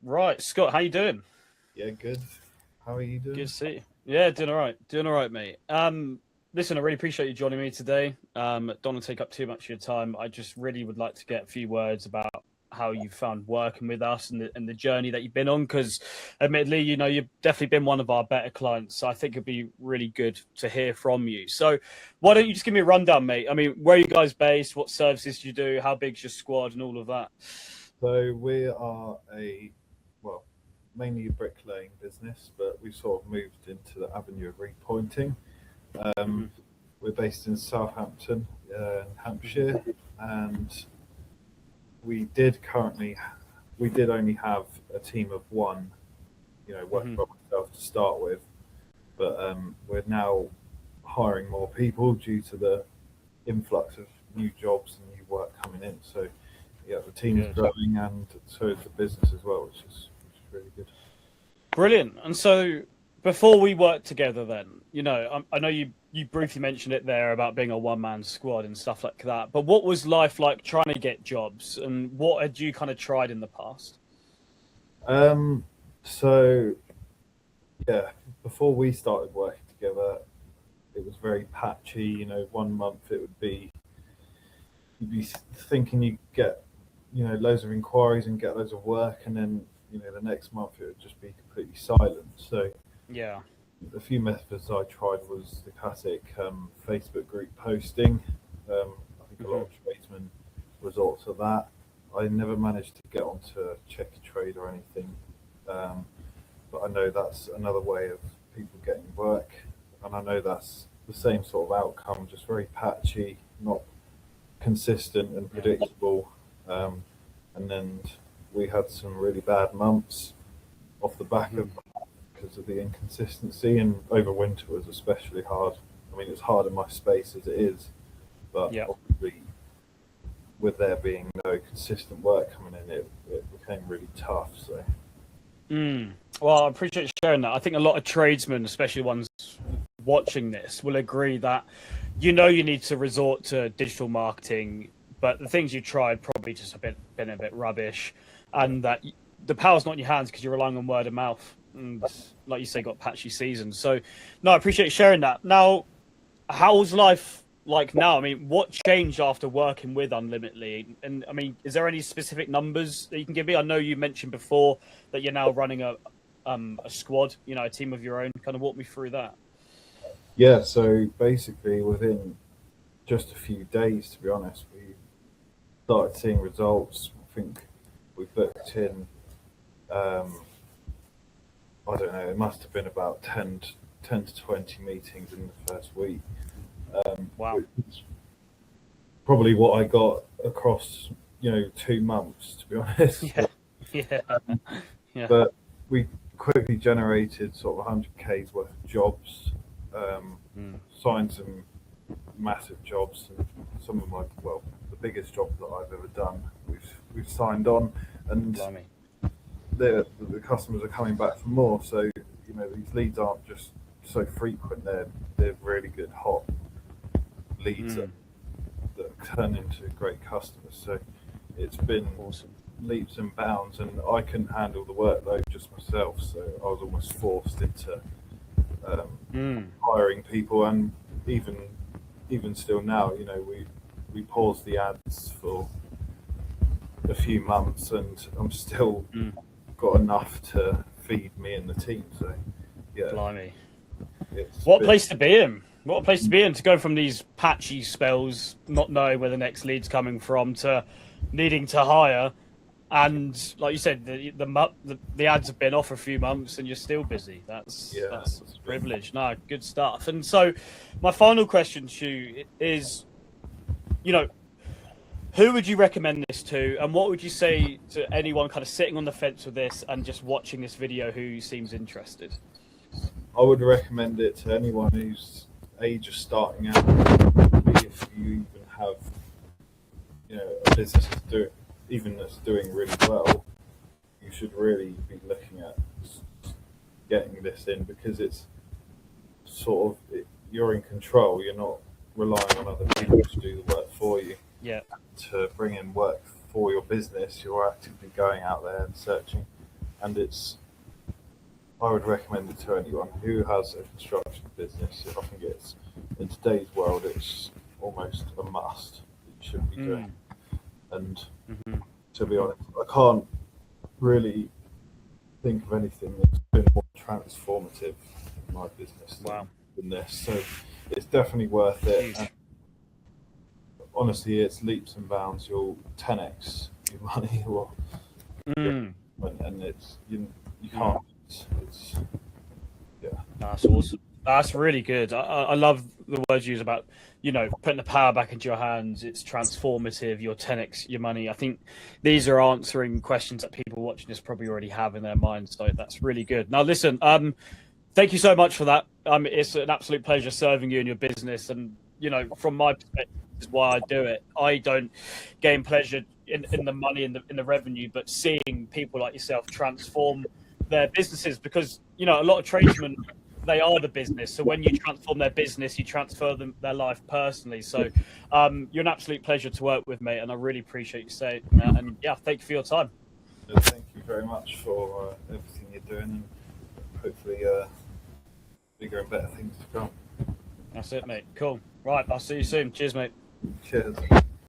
Right, Scott, how you doing? Yeah, good. How are you Good doing? to see you. Yeah, doing all right, mate. Listen, I really appreciate you joining me today. Don't want to take up too much of your time. I just really would like to get a few words about how you found working with us and the journey that you've been on. Because, admittedly, you've definitely been one of our better clients. So I think it'd be really good to hear from you. So, why don't you just give me a rundown, mate? I mean, where are you guys based? What services do you do? How big's your squad, and all of that? So we are well, mainly a bricklaying business, but we sort of moved into the avenue of repointing. Um, Hmm. we're based in Southampton, in Hampshire, and we did currently, we did only have a team of one, working Hmm. by myself to start with, but we're now hiring more people due to the influx of new jobs and new work coming in. So yeah, the team is Good. growing, and so is the business as well, which is really good. Brilliant. And so before we worked together, then I know you briefly mentioned it there about being a one man squad and stuff like that. But what was life like trying to get jobs, and what had you kind of tried in the past? Um, so yeah, before we started working together, it was very patchy. One month it would be you'd be thinking you get loads of inquiries and get loads of work, and then the next month it would just be completely silent. So Yeah. a few methods I tried was the classic Facebook group posting. I think a lot Hmm. of tradesmen resort to that. I never managed to get onto Check Trade or anything, um, but I know that's another way of people getting work, and I know that's the same sort of outcome, just very patchy, not consistent and Yeah. predictable. Um, and then we had some really bad months off the back of Hmm. because of the inconsistency, and over winter was especially hard. I mean, it's hard in my space as it is, but Yeah. obviously with there being no consistent work coming in, it became really tough. So Mm. Well, I appreciate you sharing that. I think a lot of tradesmen, especially ones watching this, will agree that you need to resort to digital marketing, but the things you tried probably just been a bit rubbish, yeah, and that the power's not in your hands because you're relying on word of mouth, and like you say, got patchy seasons. So, no, I appreciate you sharing that. Now, how's life like now? I mean, what changed after working with Unlimitedly? And I mean, is there any specific numbers that you can give me? I know you mentioned before that you're now running a squad, a team of your own. Kind of walk me through that. yeah. So basically, within just a few days, to be honest, we started seeing results. I think we booked in. Um, I don't know. It must have been about 10 to 20 meetings in the first week, Wow. which is probably what I got across 2 months, to be honest. Yeah. Yeah. Yeah. But we quickly generated sort of 100K's worth of jobs, um, Mm. signed some massive jobs, and some of my the biggest job that I've ever done. We've signed on, and Blimey. the customers are coming back for more. So these leads aren't just so frequent; they're really good hot leads Mm. that turn into great customers. So it's been Awesome. leaps and bounds, and I couldn't handle the workload just myself. So I was almost forced into Mm. hiring people, and even even still now, we paused the ads for a few months, and I'm still Mm. got enough to feed me and the team. So yeah, Blimey. it's What a been place to be in. What a place to be in to go from these patchy spells, not knowing where the next lead's coming from, to needing to hire. And like you said, the ads have been off for a few months, and you're still busy. That's yeah, that's it's been privilege. No, good stuff. And so, my final question to you is, you know, who would you recommend this to, and what would you say to anyone kind of sitting on the fence with this and just watching this video who seems interested? I would recommend it to anyone whose age is starting out. Maybe if you even have, a business that's even that's doing really well, you should really be looking at getting this in, because it's you're in control. You're not relying on other Yeah, people to do the work for you. yeah, To bring in work for your business, you're actively going out there and searching. and I would recommend it to anyone who has a construction business. I think it's, in today's world, it's almost a must that you should be doing. And to be honest, I can't really think of anything that's been more transformative in my business than this. So it's definitely worth it. And honestly, it's leaps and bounds. You'll 10x your money, and it's you can't. It's yeah. That's awesome. That's really good. I love the words you use about, putting the power back into your hands. It's transformative. Your 10x your money. I think these are answering questions that people watching this probably already have in their minds. So that's really good. Now, listen, thank you so much for that. It's an absolute pleasure serving you in your business. And, from my perspective, this is why I do it. I don't gain pleasure in the money, in the revenue, but seeing people like yourself transform their businesses, because, a lot of tradesmen, they are the business. So when you transform their business, you transfer their life personally. So you're an absolute pleasure to work with, mate, and I really appreciate you saying that. And yeah, thank you for your time. Thank you very much for everything you're doing, and hopefully bigger and better things to come. That's it, mate. Cool. Right, I'll see you soon. Cheers, mate. Cheers.